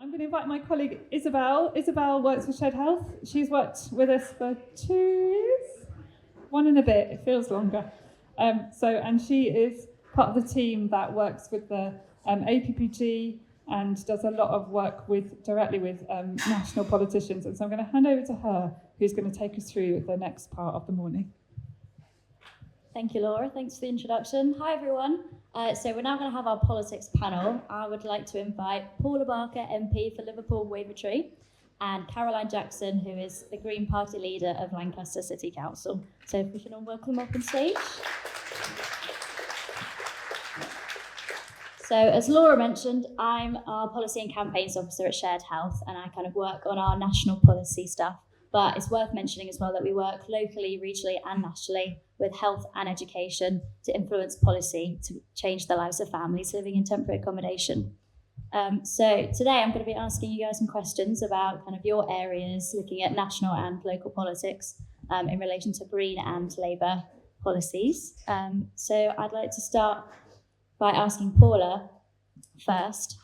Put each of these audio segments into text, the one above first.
I'm going to invite my colleague Isabel. Isabel works for Shared Health. She's worked with us for 2 years, 1 and a bit, it feels longer. And she is part of the team that works with the APPG and does a lot of work directly with national politicians. And so I'm going to hand over to her, who's going to take us through the next part of the morning. Thank you, Laura. Thanks for the introduction. Hi, everyone. So we're now going to have our politics panel. I would like to invite Paula Barker, MP for Liverpool, Wavertree, and Caroline Jackson, who is the Green Party leader of Lancaster City Council. So if we can all welcome them up on stage. So as Laura mentioned, I'm our Policy and Campaigns Officer at Shared Health, and I kind of work on our national policy stuff. But it's worth mentioning as well that we work locally, regionally and nationally with health and education to influence policy to change the lives of families living in temporary accommodation. So today I'm going to be asking you guys some questions about kind of your areas, looking at national and local politics in relation to Green and Labour policies. So I'd like to start by asking Paula first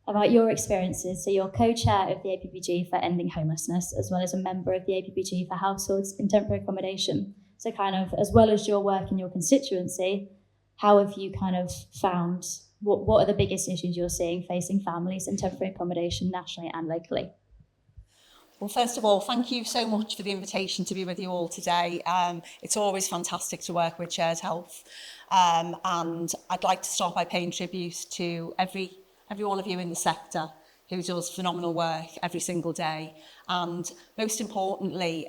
about your experiences. So you're co-chair of the APPG for Ending Homelessness, as well as a member of the APPG for Households in Temporary Accommodation. So kind of, as well as your work in your constituency, how have you kind of found, what are the biggest issues you're seeing facing families in temporary accommodation nationally and locally? Well, first of all, thank you so much for the invitation to be with you all today. It's always fantastic to work with Shared Health. And I'd like to start by paying tribute to every one of you in the sector who does phenomenal work every single day. And most importantly,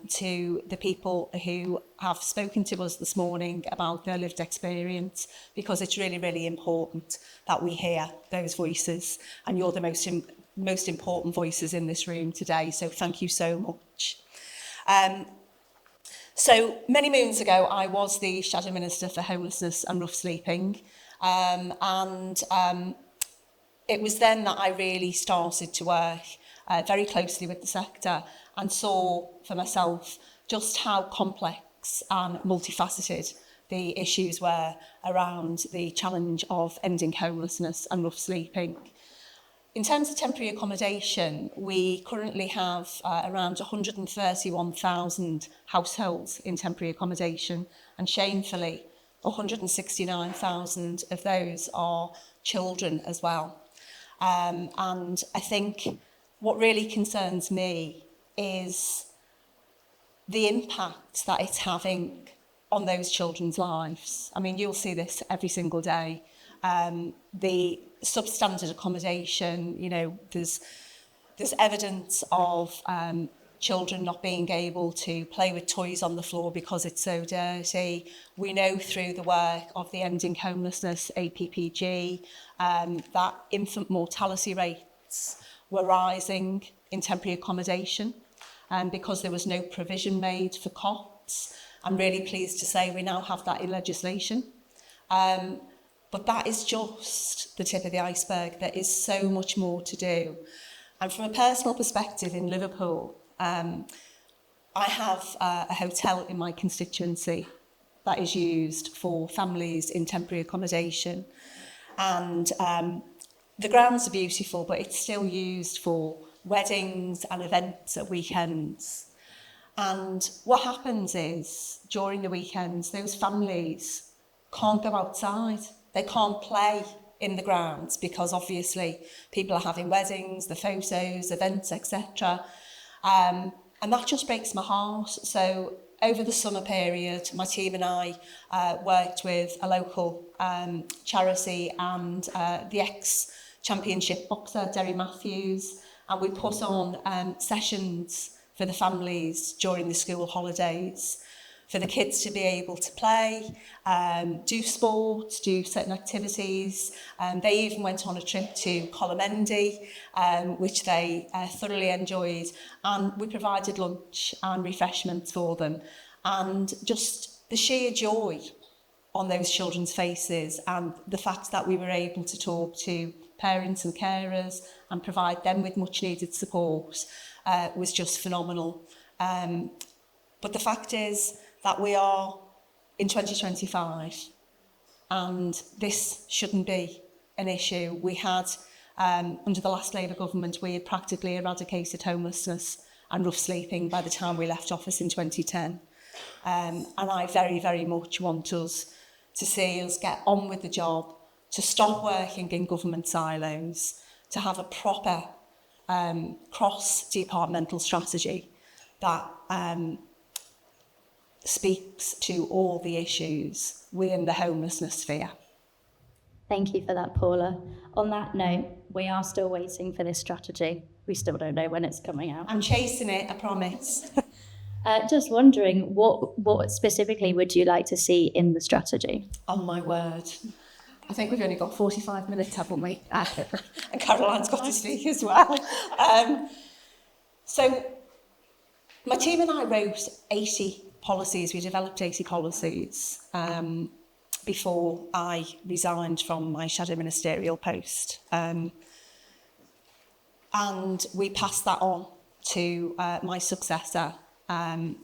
to the people who have spoken to us this morning about their lived experience, because it's really, really important that we hear those voices. And you're the most important voices in this room today. So thank you so much. So many moons ago, I was the Shadow Minister for Homelessness and Rough Sleeping. It was then that I really started to work very closely with the sector and saw for myself just how complex and multifaceted the issues were around the challenge of ending homelessness and rough sleeping. In terms of temporary accommodation, we currently have around 131,000 households in temporary accommodation, and shamefully, 169,000 of those are children as well. And I think what really concerns me is the impact that it's having on those children's lives. I mean, you'll see this every single day. The substandard accommodation, you know, there's evidence of children not being able to play with toys on the floor because it's so dirty. We know through the work of the Ending Homelessness APPG that infant mortality rates were rising in temporary accommodation because there was no provision made for cots. I'm really pleased to say we now have that in legislation. But that is just the tip of the iceberg. There is so much more to do. And from a personal perspective in Liverpool, I have a hotel in my constituency that is used for families in temporary accommodation. And the grounds are beautiful, but it's still used for weddings and events at weekends. And what happens is, during the weekends, those families can't go outside. They can't play in the grounds because obviously people are having weddings, the photos, events, etc. And that just breaks my heart. So over the summer period, my team and I worked with a local charity and the ex-championship boxer, Derry Matthews, and we put on sessions for the families during the school holidays, for the kids to be able to play, do sport, do certain activities. They even went on a trip to Cllr, which they thoroughly enjoyed. And we provided lunch and refreshments for them. And just the sheer joy on those children's faces and the fact that we were able to talk to parents and carers and provide them with much needed support was just phenomenal. But the fact is that we are in 2025 and this shouldn't be an issue. We had Under the last Labour government, we had practically eradicated homelessness and rough sleeping by the time we left office in 2010. And I very, very much want us to see us get on with the job, to stop working in government silos, to have a proper cross-departmental strategy that speaks to all the issues within the homelessness sphere. Thank you for that, Paula. On that note, we are still waiting for this strategy. We still don't know when it's coming out. I'm chasing it, I promise. Just wondering, what specifically would you like to see in the strategy? Oh my word. I think we've only got 45 minutes, haven't we? And Caroline's got to speak as well. So my team and I wrote 80 policies. We developed 80 policies before I resigned from my shadow ministerial post. And we passed that on to my successor. And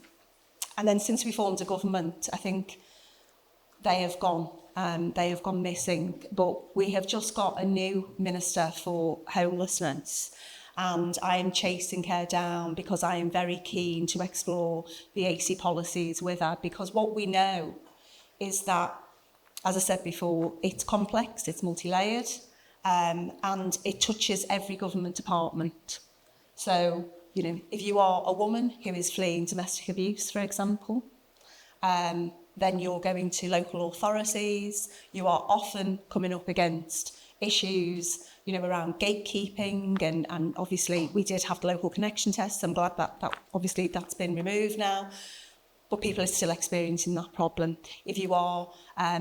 then since we formed a government, I think they have gone missing. But we have just got a new Minister for Homelessness, and I am chasing her down because I am very keen to explore the AC policies with her, because what we know is that, as I said before, it's complex, it's multi-layered, and it touches every government department. So, you know, if you are a woman who is fleeing domestic abuse, for example, then you're going to local authorities. You are often coming up against issues, you know, around gatekeeping, and obviously we did have the local connection tests. I'm glad that obviously that's been removed now, but people are still experiencing that problem. If you are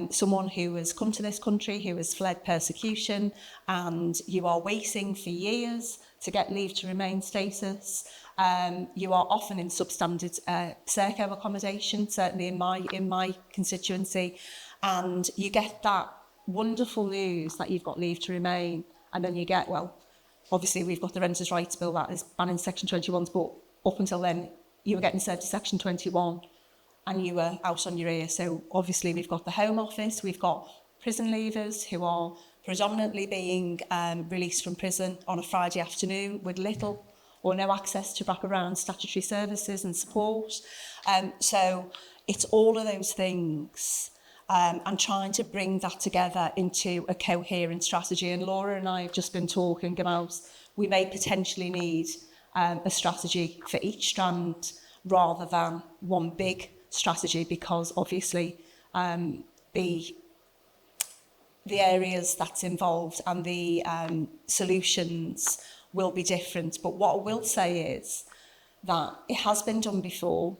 someone who has come to this country, who has fled persecution, and you are waiting for years to get leave to remain status, you are often in substandard Serco accommodation, certainly in my constituency, and you get that wonderful news that you've got leave to remain, and then you get, well, obviously we've got the Renters' Rights Bill that is banning Section 21s, but up until then you were getting served to Section 21 and you were out on your ear. So obviously we've got the Home Office, we've got prison leavers who are predominantly being released from prison on a Friday afternoon with little or no access to wraparound statutory services and support. So it's all of those things, and trying to bring that together into a coherent strategy. And Laura and I have just been talking about we may potentially need a strategy for each strand rather than one big strategy, because obviously the areas that's involved and the solutions will be different. But what I will say is that it has been done before.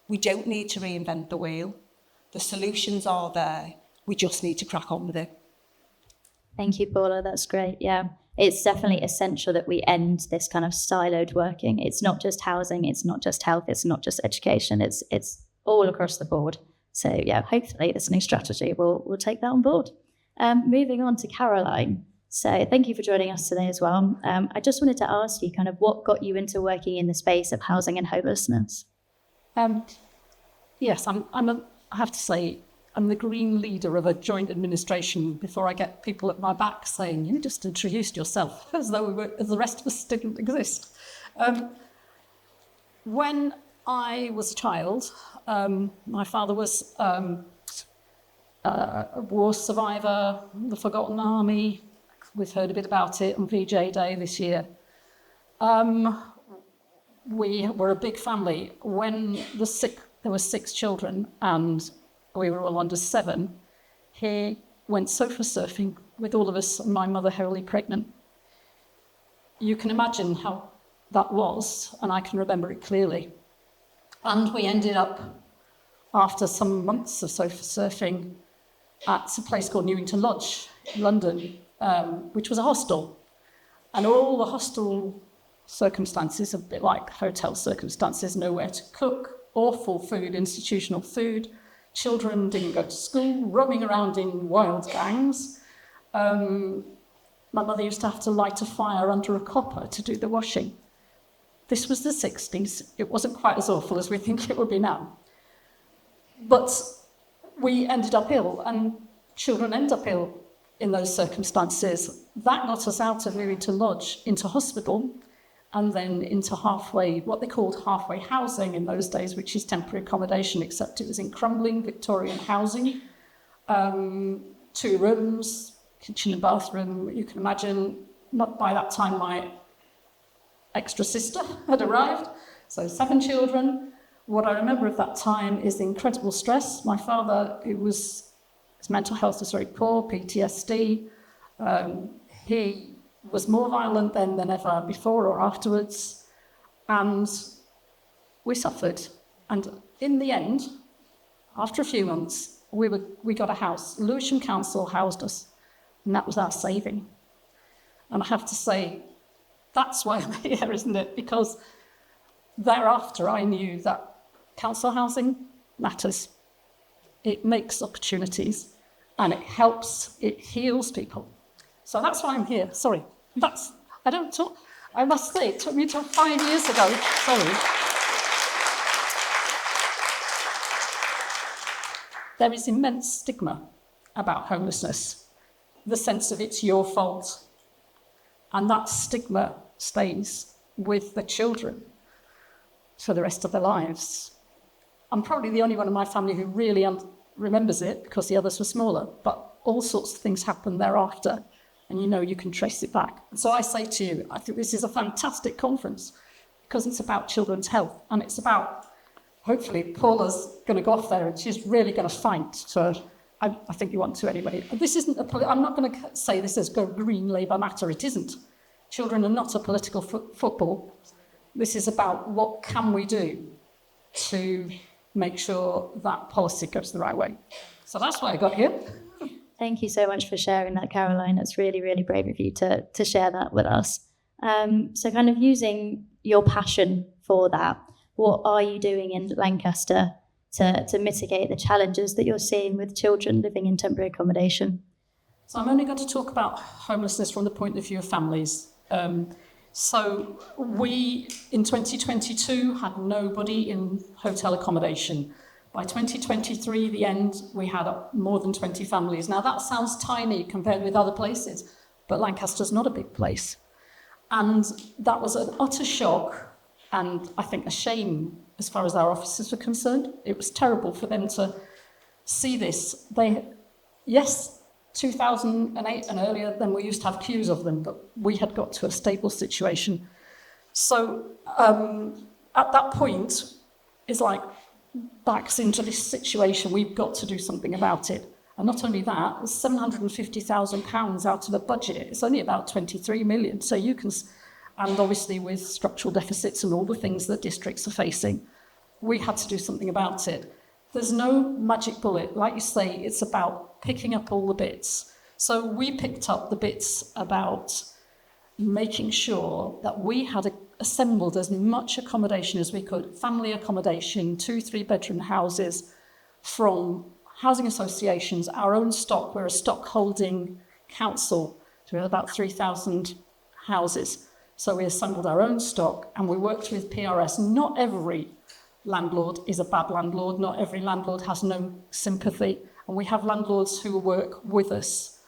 We don't need to reinvent the wheel. The solutions are there. We just need to crack on with it. Thank you, Paula. That's great. Yeah, it's definitely essential that we end this kind of siloed working. It's not just housing, it's not just health, it's not just education. It's all across the board. So yeah, hopefully this new strategy will take that on board. Moving on to Caroline. So thank you for joining us today as well. I just wanted to ask you kind of what got you into working in the space of housing and homelessness? Yes, I have to say, I'm the green leader of a joint administration before I get people at my back saying, you just introduced yourself, as though as the rest of us didn't exist. When I was a child, my father was a war survivor, the Forgotten Army. We've heard a bit about it on VJ Day this year. We were a big family. When there were 6 children and we were all under 7, he went sofa surfing with all of us, and my mother heavily pregnant. You can imagine how that was, and I can remember it clearly. And we ended up, after some months of sofa surfing, at a place called Newington Lodge in London, which was a hostel. And all the hostel circumstances, a bit like hotel circumstances, nowhere to cook, awful food, institutional food. Children didn't go to school, roaming around in wild gangs. My mother used to have to light a fire under a copper to do the washing. This was the 60s. It wasn't quite as awful as we think it would be now. But we ended up ill, and children end up ill in those circumstances. That got us out of Newington Lodge into hospital and then into what they called halfway housing in those days, which is temporary accommodation, except it was in crumbling Victorian housing. 2 rooms, kitchen and bathroom. You can imagine, not by that time my extra sister had arrived, so 7 children. What I remember of that time is the incredible stress. My father, his mental health was very poor, PTSD. He was more violent then than ever before or afterwards, and we suffered. And in the end, after a few months, we got a house. Lewisham Council housed us, and that was our saving. And I have to say, that's why I'm here, isn't it? Because thereafter I knew that council housing matters. It makes opportunities, and it helps, it heals people. So that's why I'm here. Sorry, I must say, it took me till 5 years ago. Sorry. There is immense stigma about homelessness, the sense of it's your fault. And that stigma stays with the children for the rest of their lives. I'm probably the only one in my family who really remembers it because the others were smaller, but all sorts of things happened thereafter, and you can trace it back. So I say to you, I think this is a fantastic conference because it's about children's health, and it's about, hopefully, Paula's going to go off there and she's really going to fight. So I think you want to anyway. This isn't I'm not going to say this as Go Green, Labour Matter. It isn't. Children are not a political football. This is about what can we do to make sure that policy goes the right way. So that's why I got here. Thank you so much for sharing that, Caroline. That's really, really brave of you to share that with us. So kind of using your passion for that, what are you doing in Lancaster to mitigate the challenges that you're seeing with children living in temporary accommodation? So I'm only going to talk about homelessness from the point of view of families. So we, in 2022, had nobody in hotel accommodation. By 2023, the end, we had more than 20 families. Now, that sounds tiny compared with other places, but Lancaster's not a big place. And that was an utter shock and, I think, a shame as far as our officers were concerned. It was terrible for them to see this. 2008 and earlier, then we used to have queues of them, but we had got to a stable situation. So at that point, it's like backs into this situation, we've got to do something about it. And not only that, it's £750,000 out of the budget. It's only about 23 million. So you can, and obviously with structural deficits and all the things that districts are facing, we had to do something about it. There's no magic bullet. Like you say, it's about picking up all the bits. So we picked up the bits about making sure that we had assembled as much accommodation as we could, family accommodation, 2-3 bedroom houses from housing associations, our own stock. We're a stock holding council, so we had about 3,000 houses. So we assembled our own stock and we worked with PRS. Not every landlord is a bad landlord. Not every landlord has no sympathy. And we have landlords who work with us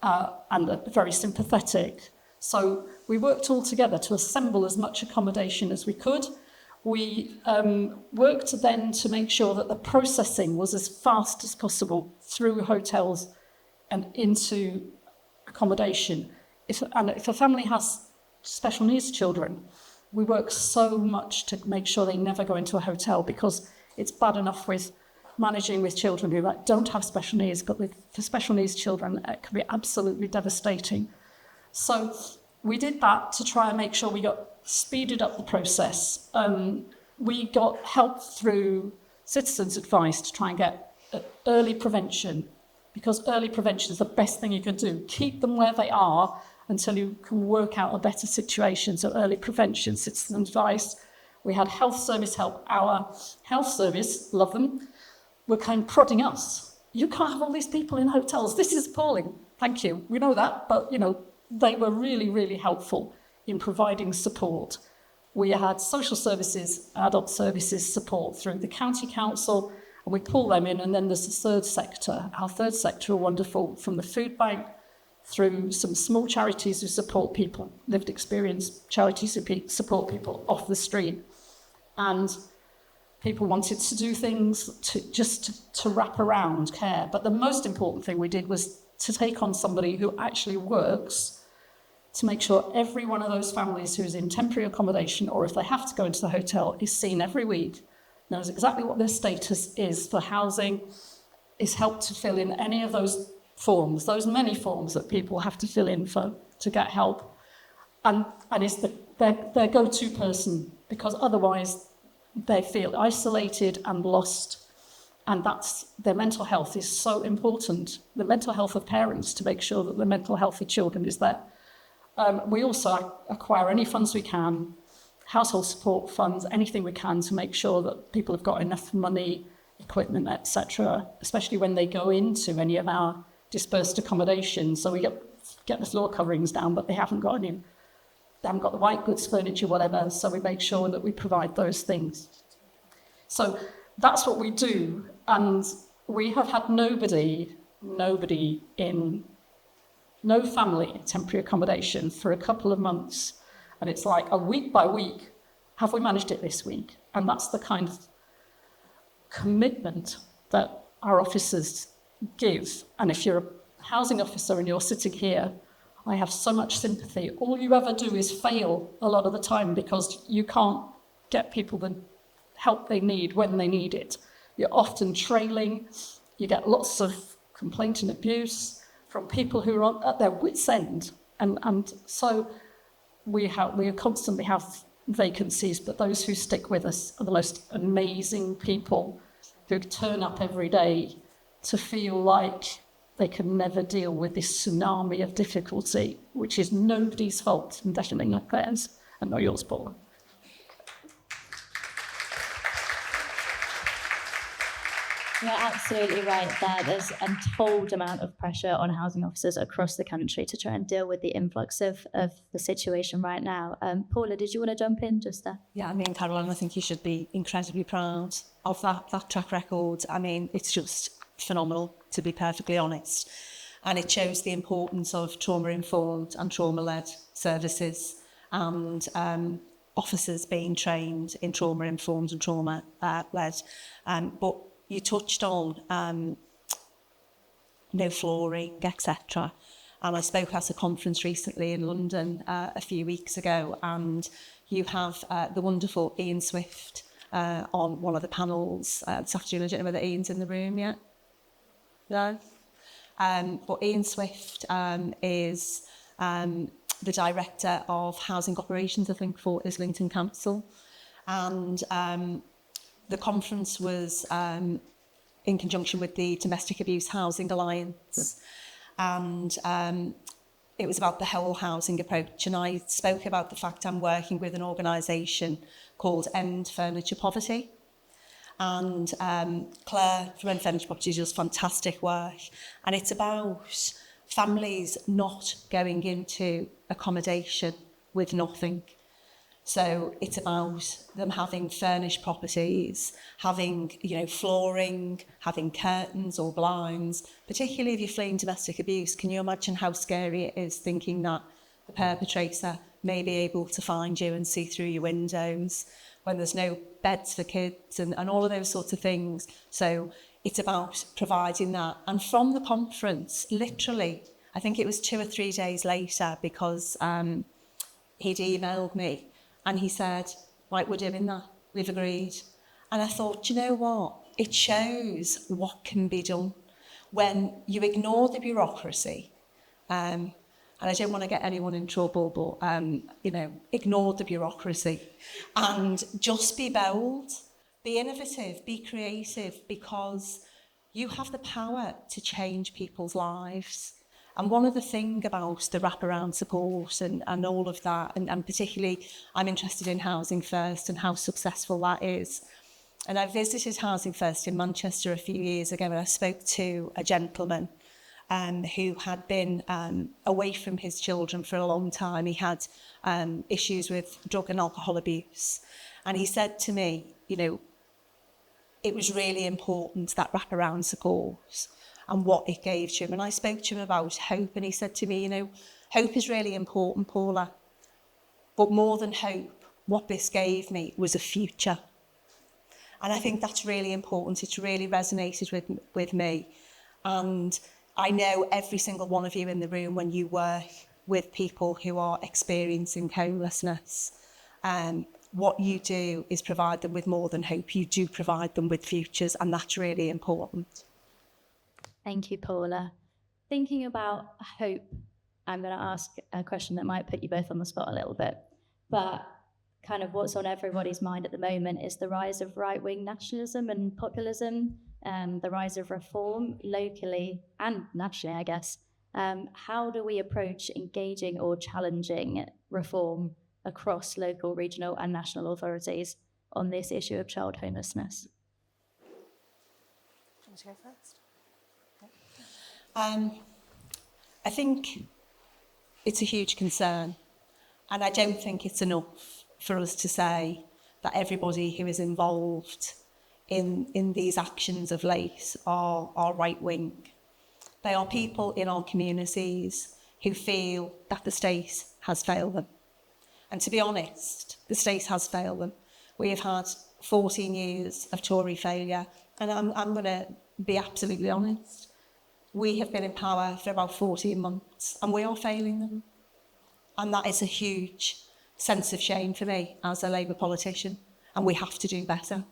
and are very sympathetic. So we worked all together to assemble as much accommodation as we could. We worked then to make sure that the processing was as fast as possible through hotels and into accommodation. If a family has special needs children, we work so much to make sure they never go into a hotel, because it's bad enough with managing with children who don't have special needs, but for special needs children, it can be absolutely devastating. So we did that to try and make sure we speeded up the process. We got help through citizens' advice to try and get early prevention, because early prevention is the best thing you can do. Keep them where they are until you can work out a better situation. So early prevention, citizens' advice. We had health service help. Our health service, love them, were kind of prodding us. You can't have all these people in hotels. This is appalling. Thank you. We know that, but they were really, really helpful in providing support. We had social services, adult services support through the county council, and we pull them in, and then there's the third sector. Our third sector are wonderful, from the food bank through some small charities who support people, lived experience charities who support people off the street. And people wanted to do things to wrap around care. But the most important thing we did was to take on somebody who actually works to make sure every one of those families who's in temporary accommodation, or if they have to go into the hotel, is seen every week, knows exactly what their status is for housing, is helped to fill in any of those forms, those many forms that people have to fill in to get help, and is their go-to person, because otherwise they feel isolated and lost, and that's their mental health is so important. The mental health of parents, to make sure that the mental health of children is there. We also acquire any funds we can, household support funds, anything we can to make sure that people have got enough money, equipment, etc., especially when they go into any of our dispersed accommodation. So we get the floor coverings down, but they haven't got the white goods, furniture, whatever. So we make sure that we provide those things. So that's what we do. And we have had no family in temporary accommodation for a couple of months. And it's like a week by week, have we managed it this week? And that's the kind of commitment that our officers give. And if you're a housing officer and you're sitting here, I have so much sympathy. All you ever do is fail a lot of the time because you can't get people the help they need when they need it. You're often trailing. You get lots of complaint and abuse from people who are at their wits' end. And so we constantly have vacancies, but those who stick with us are the most amazing people who turn up every day to feel like they can never deal with this tsunami of difficulty, which is nobody's fault, and definitely not theirs, and not yours, Paula. You're absolutely right there. There's an untold amount of pressure on housing officers across the country to try and deal with the influx of the situation right now. Paula, did you want to jump in just there? Yeah, I mean, Caroline, I think you should be incredibly proud of that track record. I mean, it's just phenomenal, to be perfectly honest. And it shows the importance of trauma-informed and trauma-led services and officers being trained in trauma-informed and trauma-led. But you touched on no flooring, etc. And I spoke at a conference recently in London a few weeks ago, and you have the wonderful Ian Swift on one of the panels this afternoon. I don't know whether Ian's in the room yet. No? But Ian Swift is the Director of Housing Operations, I think, for Islington Council. And the conference was in conjunction with the Domestic Abuse Housing Alliance. And it was about the whole housing approach. And I spoke about the fact I'm working with an organisation called End Furniture Poverty. And Cllr from End Furniture Poverty does fantastic work. And it's about families not going into accommodation with nothing. So it's about them having furnished properties, having, flooring, having curtains or blinds, particularly if you're fleeing domestic abuse. Can you imagine how scary it is thinking that the perpetrator may be able to find you and see through your windows when there's no beds for kids and all of those sorts of things? So it's about providing that. And from the conference, literally, I think it was 2 or 3 days later, because he'd emailed me, and he said, right, we're doing that, we've agreed. And I thought, do you know what? It shows what can be done when you ignore the bureaucracy. And I don't want to get anyone in trouble, but, ignore the bureaucracy and just be bold, be innovative, be creative, because you have the power to change people's lives. And one of the things about the wraparound support and all of that, and particularly I'm interested in Housing First and how successful that is. And I visited Housing First in Manchester a few years ago, and I spoke to a gentleman who had been away from his children for a long time. He had issues with drug and alcohol abuse. And he said to me, it was really important, that wraparound support. and what it gave to him. And I spoke to him about hope, and he said to me, you know, hope is really important, Paula, but more than hope, what this gave me was a future. And I think that's really important. It's really resonated with me. And I know every single one of you in the room, when you work with people who are experiencing homelessness, what you do is provide them with more than hope. You do provide them with futures, and that's really important. Thank you, Paula. Thinking about hope, I'm going to ask a question that might put you both on the spot a little bit, but kind of what's on everybody's mind at the moment is the rise of right-wing nationalism and populism, the rise of reform locally and nationally, I guess. How do we approach engaging or challenging reform across local, regional and national authorities on this issue of child homelessness? Do you want to go first? Okay. I think it's a huge concern, and I don't think it's enough for us to say that everybody who is involved in these actions of late are right-wing. They are people in our communities who feel that the state has failed them. And to be honest, the state has failed them. We have had 14 years of Tory failure, and I'm going to be absolutely honest. We have been in power for about 14 months, and we are failing them. And that is a huge sense of shame for me as a Labour politician, and we have to do better.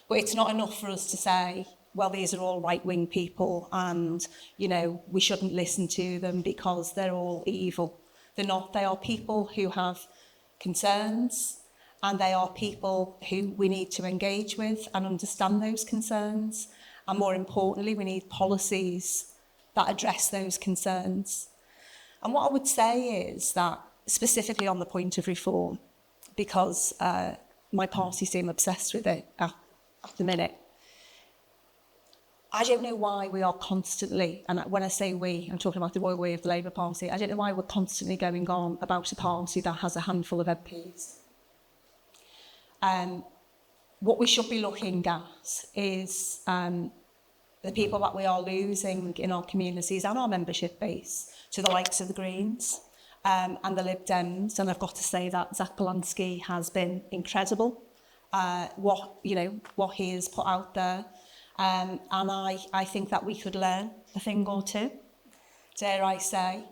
But it's not enough for us to say, well, these are all right-wing people and, you know, we shouldn't listen to them because they're all evil. They're not. They are people who have concerns, and they are people who we need to engage with and understand those concerns. And more importantly, we need policies that address those concerns. And what I would say is that, specifically on the point of reform, because my party seem obsessed with it at the minute, I don't know why we are constantly, and when I say we, I'm talking about the royal we of the Labour Party, I don't know why we're constantly going on about a party that has a handful of MPs. What we should be looking at is the people that we are losing in our communities and our membership base to the likes of the Greens and the Lib Dems. And I've got to say that Zach Polanski has been incredible, what he has put out there. And I think that we could learn a thing or two, dare I say.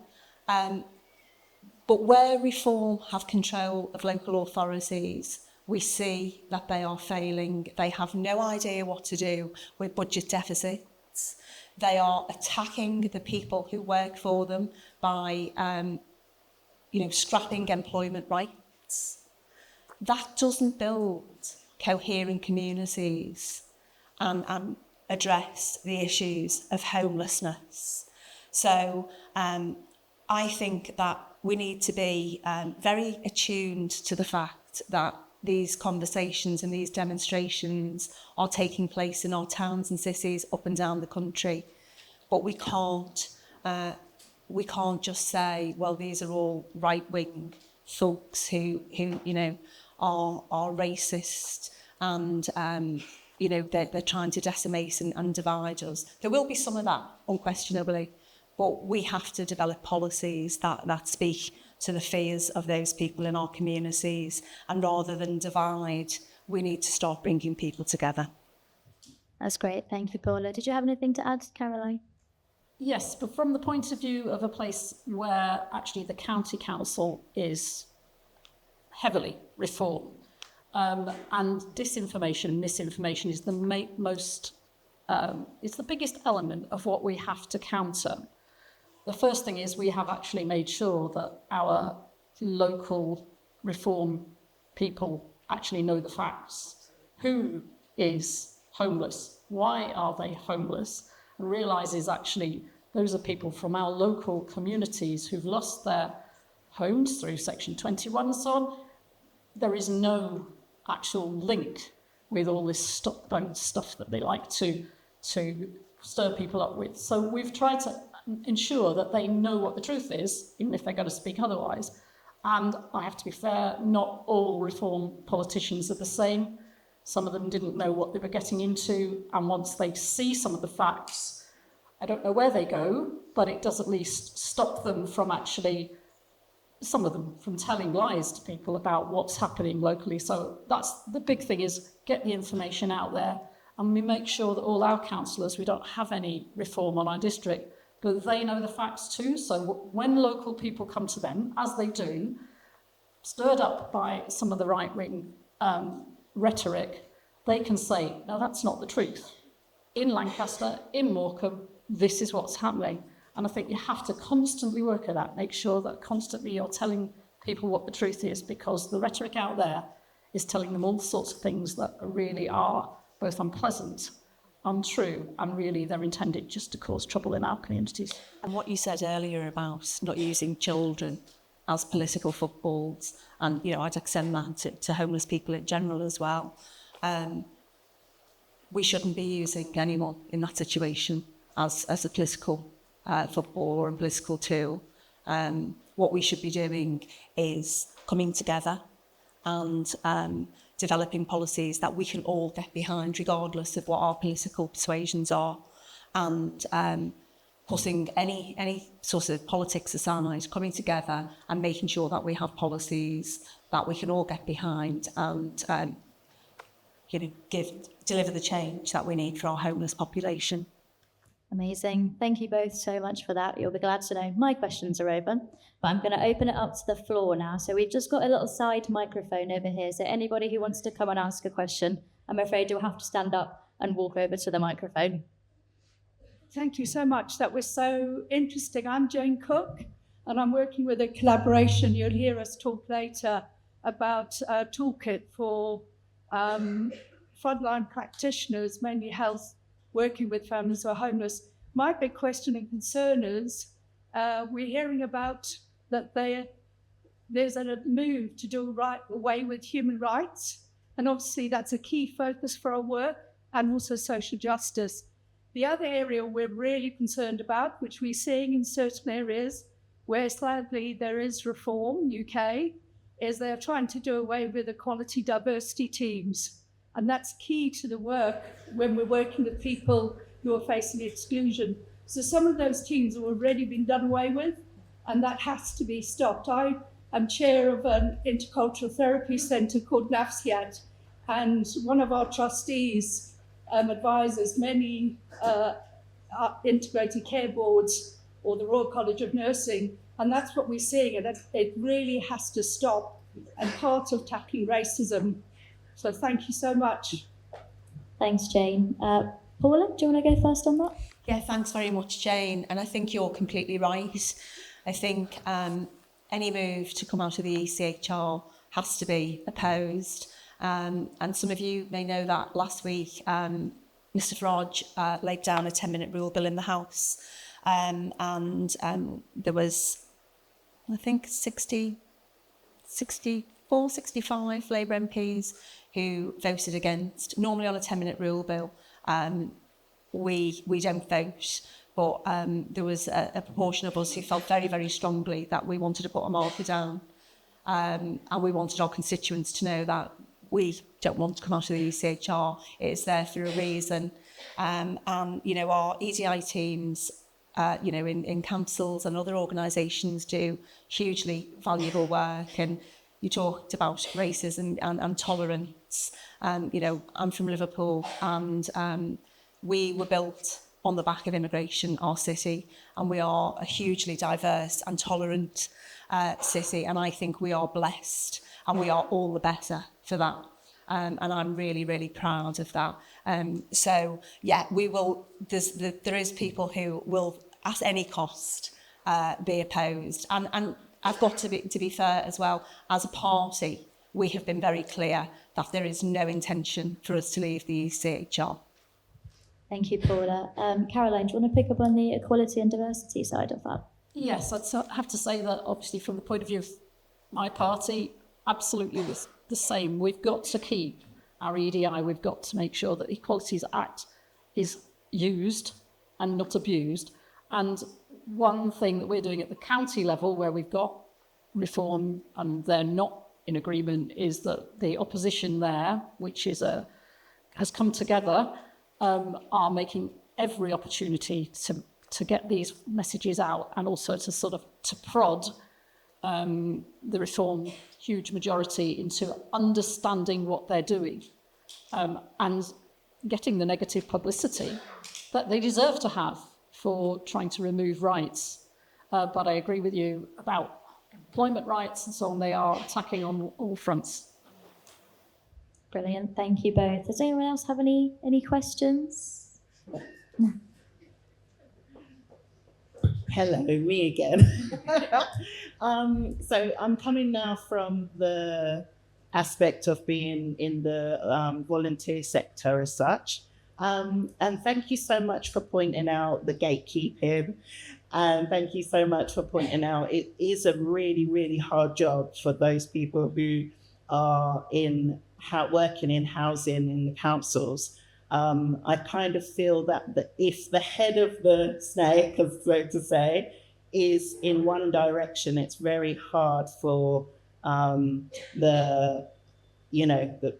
But where reform have control of local authorities, we see that they are failing. They have no idea what to do with budget deficits. They are attacking the people who work for them by, scrapping employment rights. That doesn't build coherent communities and address the issues of homelessness. So I think that we need to be very attuned to the fact that these conversations and these demonstrations are taking place in our towns and cities up and down the country. But we can't just say, well, these are all right-wing thugs who are racist and they're trying to decimate and divide us. There will be some of that, unquestionably, but we have to develop policies that speak to the fears of those people in our communities, and rather than divide, we need to start bringing people together. That's great. Thank you, Paula. Did you have anything to add, Caroline? Yes, but from the point of view of a place where actually the county council is heavily reformed, and disinformation, misinformation is the it's the biggest element of what we have to counter. The first thing is we have actually made sure that our local reform people actually know the facts. Who is homeless? Why are they homeless? And realises actually those are people from our local communities who've lost their homes through Section 21 and so on. There is no actual link with all this stop-bone stuff that they like to stir people up with. So we've tried to ensure that they know what the truth is, even if they're going to speak otherwise. And I have to be fair, not all reform politicians are the same. Some of them didn't know what they were getting into, and once they see some of the facts, I don't know where they go, but it does at least stop them from actually, some of them, from telling lies to people about what's happening locally. So that's the big thing, is get the information out there, and we make sure that all our councillors, we don't have any reform on our district, but they know the facts too. So when local people come to them, as they do, stirred up by some of the right-wing rhetoric, they can say, no, that's not the truth. In Lancaster, in Morecambe, this is what's happening. And I think you have to constantly work at that, make sure that constantly you're telling people what the truth is, because the rhetoric out there is telling them all sorts of things that really are both unpleasant, untrue, and really they're intended just to cause trouble in our communities. And what you said earlier about not using children as political footballs, and I'd extend that to homeless people in general as well. We shouldn't be using anyone in that situation as a political football or a political tool. What we should be doing is coming together and developing policies that we can all get behind, regardless of what our political persuasions are, and putting any sort of politics aside, coming together and making sure that we have policies that we can all get behind and deliver the change that we need for our homeless population. Amazing. Thank you both so much for that. You'll be glad to know my questions are over, but I'm going to open it up to the floor now. So we've just got a little side microphone over here. So anybody who wants to come and ask a question, I'm afraid you'll have to stand up and walk over to the microphone. Thank you so much. That was so interesting. I'm Jane Cook, and I'm working with a collaboration. You'll hear us talk later about a toolkit for frontline practitioners, mainly health, working with families who are homeless. My big question and concern is we're hearing about that there's a move to do away with human rights, and obviously that's a key focus for our work, and also social justice. The other area we're really concerned about, which we're seeing in certain areas where sadly there is reform, UK, is they're trying to do away with equality diversity teams. And that's key to the work when we're working with people who are facing exclusion. So some of those teams have already been done away with, and that has to be stopped. I am chair of an intercultural therapy centre called NAFSIAT, and one of our trustees advises many integrated care boards or the Royal College of Nursing, and that's what we're seeing, and it really has to stop, and part of tackling racism. So thank you so much. Thanks, Jane. Paula, do you want to go first on that? Yeah, thanks very much, Jane. And I think you're completely right. I think any move to come out of the ECHR has to be opposed. And some of you may know that last week, Mr Farage laid down a 10-minute rule bill in the House. And there was, I think, 65 Labour MPs who voted against. Normally on a 10-minute rule bill, we don't vote, but there was a proportion of us who felt very, very strongly that we wanted to put a marker down, and we wanted our constituents to know that we don't want to come out of the ECHR. It's there for a reason. And, our EDI teams, in councils and other organisations do hugely valuable work. And you talked about racism and tolerance. I'm from Liverpool, and we were built on the back of immigration, our city, and we are a hugely diverse and tolerant city, and I think we are blessed, and we are all the better for that. And I'm really, really proud of that. So, yeah, we will. There is people who will, at any cost, be opposed. And I've got to be fair as well. As a party, we have been very clear that there is no intention for us to leave the ECHR. Thank you, Paula. Caroline, do you want to pick up on the equality and diversity side of that? Yes, I'd have to say that obviously from the point of view of my party, absolutely the same. We've got to keep our EDI, we've got to make sure that the Equalities Act is used and not abused. And one thing that we're doing at the county level, where we've got reform and they're not in agreement, is that the opposition there, which has come together, are making every opportunity to get these messages out, and also to sort of to prod the Reform huge majority into understanding what they're doing, and getting the negative publicity that they deserve to have for trying to remove rights. But I agree with you about employment rights and so on. They are attacking on all fronts. Brilliant, thank you both. Does anyone else have any questions? Hello, me again. So I'm coming now from the aspect of being in the volunteer sector as such. And thank you so much for pointing out the gatekeeping. And thank you so much for pointing out it is a really, really hard job for those people who are working in housing in the councils. I kind of feel that if the head of the snake, so to say, is in one direction, it's very hard for the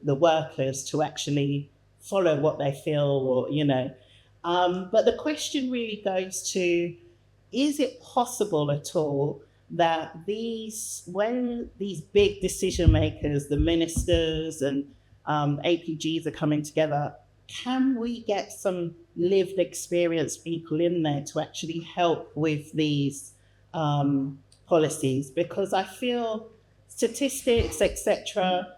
workers to actually follow what they feel, or but the question really goes to: is it possible at all that when these big decision makers, the ministers and APGs are coming together, can we get some lived experience people in there to actually help with these policies? Because I feel statistics, etc.,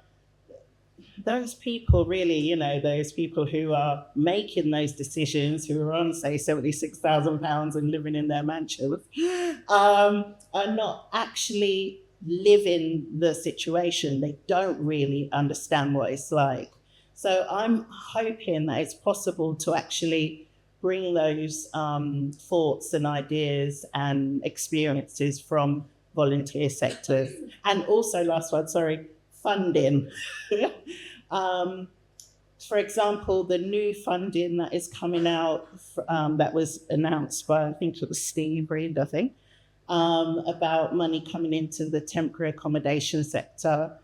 those people really, those people who are making those decisions, who are on, say, £76,000 and living in their mansions, are not actually living the situation. They don't really understand what it's like. So I'm hoping that it's possible to actually bring those thoughts and ideas and experiences from volunteer sectors. And also, last one, funding. For example, the new funding that is coming out, that was announced by, I think it was Steve Reid, about money coming into the temporary accommodation sector.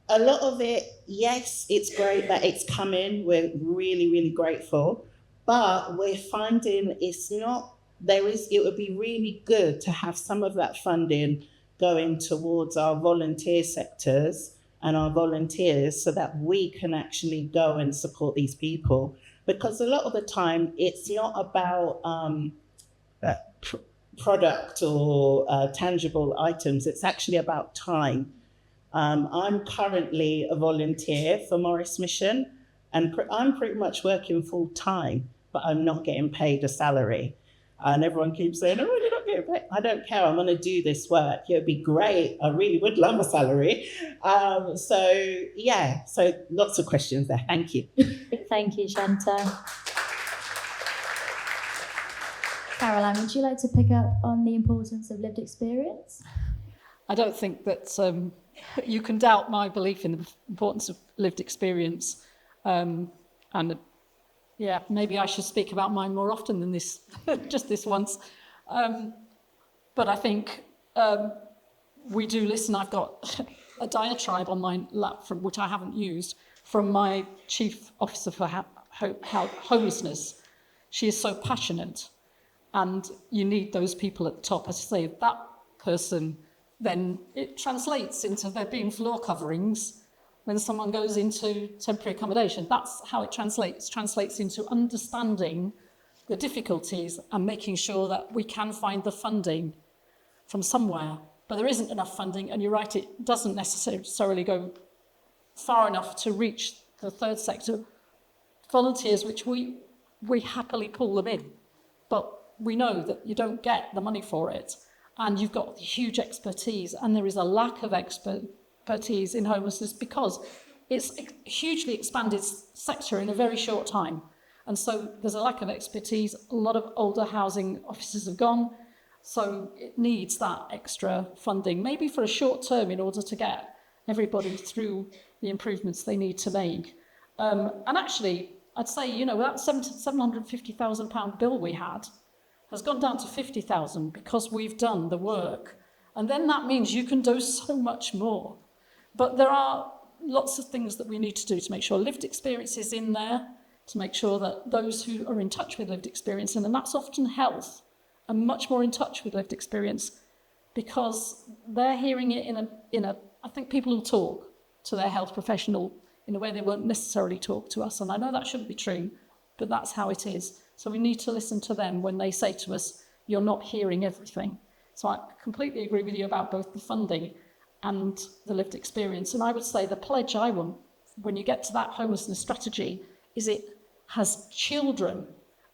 A lot of it, yes, it's great that it's coming. We're really, really grateful. But we're finding it would be really good to have some of that funding going towards our volunteer sectors and our volunteers, so that we can actually go and support these people. Because a lot of the time, it's not about product or tangible items. It's actually about time. I'm currently a volunteer for Morris Mission, and I'm pretty much working full time, but I'm not getting paid a salary. And everyone keeps saying, "Oh, you're not getting paid." I don't care. I'm going to do this work. It would be great. I really would love a salary. So lots of questions there. Thank you. Thank you, Chantal. Caroline, would you like to pick up on the importance of lived experience? I don't think that you can doubt my belief in the importance of lived experience. Maybe I should speak about mine more often than this, just this once. But I think we do listen. I've got a diatribe on my lap, which I haven't used, from my Chief Officer for Homelessness. She is so passionate, and you need those people at the top. As I say, that person, then it translates into there being floor coverings when someone goes into temporary accommodation. That's how it translates into understanding the difficulties and making sure that we can find the funding from somewhere. But there isn't enough funding, and you're right, it doesn't necessarily go far enough to reach the third sector volunteers, which we happily pull them in. But we know that you don't get the money for it, and you've got huge expertise, and there is a lack of expertise in homelessness because it's a hugely expanded sector in a very short time. And so there's a lack of expertise. A lot of older housing officers have gone. So it needs that extra funding, maybe for a short term, in order to get everybody through the improvements they need to make. And actually, I'd say, that £750,000 bill we had has gone down to 50,000 because we've done the work. And then that means you can do so much more. But there are lots of things that we need to do to make sure lived experience is in there, to make sure that those who are in touch with lived experience, and that's often health, are much more in touch with lived experience because they're hearing it in a I think people will talk to their health professional in a way they won't necessarily talk to us. And I know that shouldn't be true, but that's how it is. So we need to listen to them when they say to us, you're not hearing everything. So I completely agree with you about both the funding and the lived experience. And I would say the pledge I want when you get to that homelessness strategy is it has children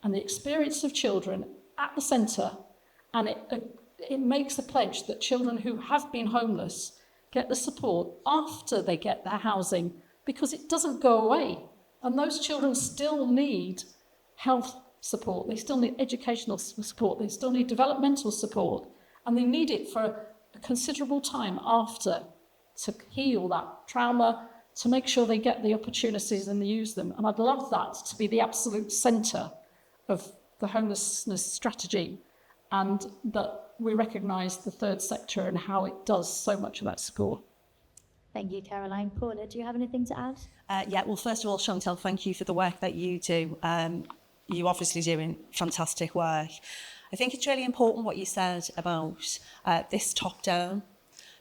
and the experience of children at the centre, and it makes a pledge that children who have been homeless get the support after they get their housing, because it doesn't go away. And those children still need health support, they still need educational support, they still need developmental support, and they need it for a considerable time after to heal that trauma, to make sure they get the opportunities and they use them. And I'd love that to be the absolute centre of the homelessness strategy, and that we recognise the third sector and how it does so much of that support. Thank you, Caroline. Paula, do you have anything to add? Yeah, well, first of all, Chantal, thank you for the work that you do. You obviously doing fantastic work. I think it's really important what you said about this top-down,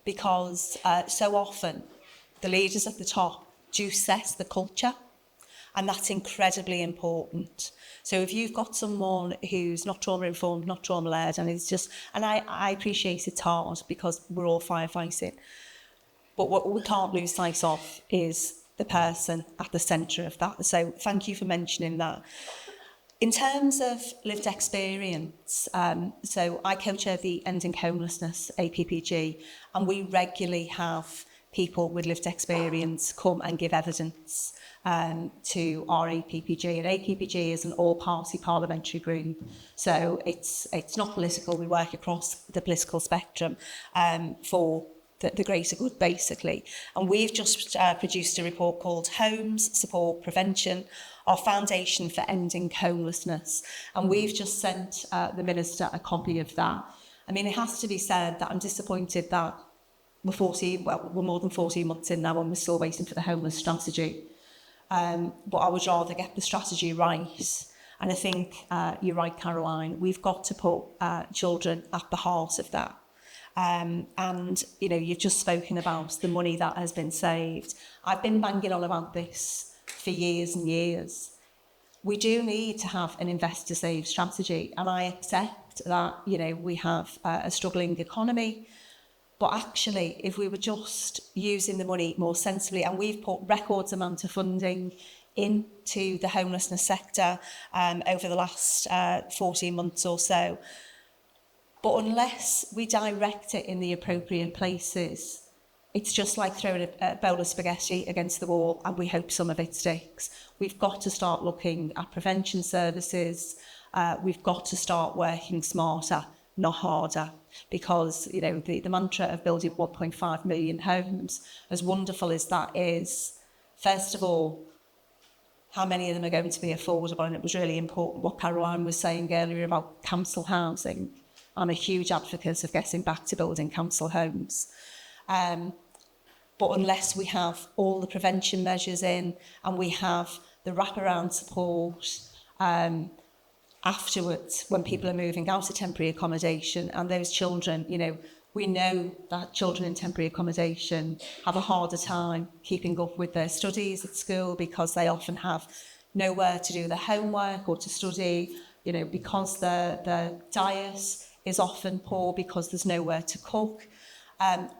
because so often the leaders at the top do set the culture, and that's incredibly important. So if you've got someone who's not trauma-informed, not trauma-led, and it's just, and I appreciate it's hard because we're all firefighting, but what we can't lose sight of is the person at the centre of that. So thank you for mentioning that. In terms of lived experience, so I co-chair the Ending Homelessness, APPG, and we regularly have people with lived experience come and give evidence to our APPG. And APPG is an all-party parliamentary group, so it's not political. We work across the political spectrum for the greater good, basically. And we've just produced a report called Homes, Support, Prevention, our foundation for ending homelessness. And we've just sent the Minister a copy of that. I mean, it has to be said that I'm disappointed that we're more than 14 months in now and we're still waiting for the homeless strategy. But I would rather get the strategy right. And I think you're right, Caroline, we've got to put children at the heart of that. And, you know, you've just spoken about the money that has been saved. I've been banging on about this for years and years. We do need to have an invest to save strategy. And I accept that, you know, we have a struggling economy. But actually, if we were just using the money more sensibly, and we've put records amount of funding into the homelessness sector over the last 14 months or so. But unless we direct it in the appropriate places, it's just like throwing a bowl of spaghetti against the wall and we hope some of it sticks. We've got to start looking at prevention services. We've got to start working smarter, not harder, because, you know, the mantra of building 1.5 million homes, as wonderful as that is, first of all, how many of them are going to be affordable? And it was really important what Caroline was saying earlier about council housing. I'm a huge advocate of getting back to building council homes. But unless we have all the prevention measures in and we have the wraparound support afterwards when people are moving out of temporary accommodation, and those children, you know, we know that children in temporary accommodation have a harder time keeping up with their studies at school because they often have nowhere to do their homework or to study, you know, because their diet is often poor because there's nowhere to cook.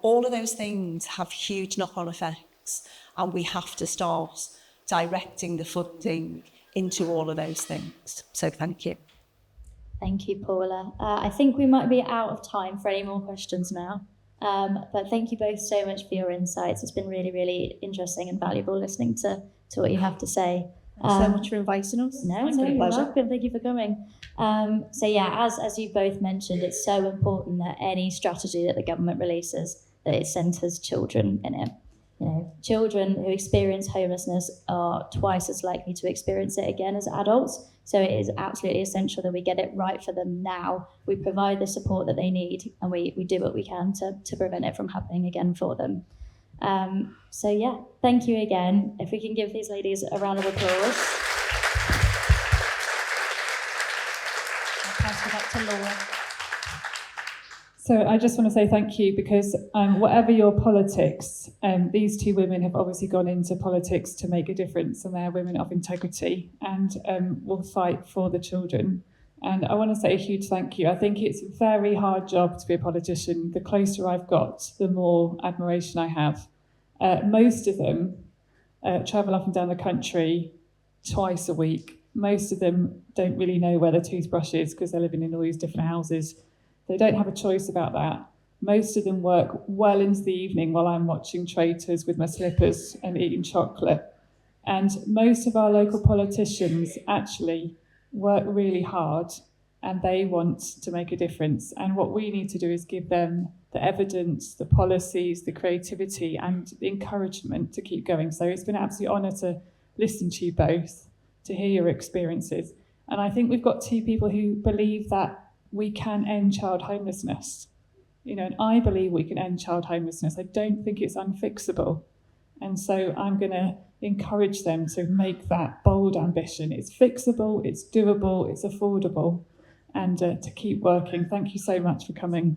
All of those things have huge knock-on effects, and we have to start directing the funding into all of those things. So thank you. Thank you, Paula. I think we might be out of time for any more questions now. But thank you both so much for your insights. It's been really, really interesting and valuable listening to what you have to say. Thanks so much for inviting us. No, you're welcome. Thank you for coming. So yeah, as you both mentioned, it's so important that any strategy that the government releases, that it centres children in it. You know, children who experience homelessness are twice as likely to experience it again as adults. So it is absolutely essential that we get it right for them now. We provide the support that they need, and we do what we can to prevent it from happening again for them. So yeah, thank you again. If we can give these ladies a round of applause. pass it back to Laura. So I just want to say thank you, because whatever your politics, these two women have obviously gone into politics to make a difference, and they're women of integrity and will fight for the children. And I want to say a huge thank you. I think it's a very hard job to be a politician. The closer I've got, the more admiration I have. Most of them travel up and down the country twice a week. Most of them don't really know where their toothbrush is because they're living in all these different houses. They don't have a choice about that. Most of them work well into the evening while I'm watching Traitors with my slippers and eating chocolate. And most of our local politicians actually work really hard, and they want to make a difference. And what we need to do is give them the evidence, the policies, the creativity, and the encouragement to keep going. So it's been an absolute honour to listen to you both, to hear your experiences. And I think we've got two people who believe that we can end child homelessness. And I believe we can end child homelessness. I don't think it's unfixable. And so I'm going to encourage them to make that bold ambition. It's fixable, it's doable, it's affordable, and to keep working. Thank you so much for coming.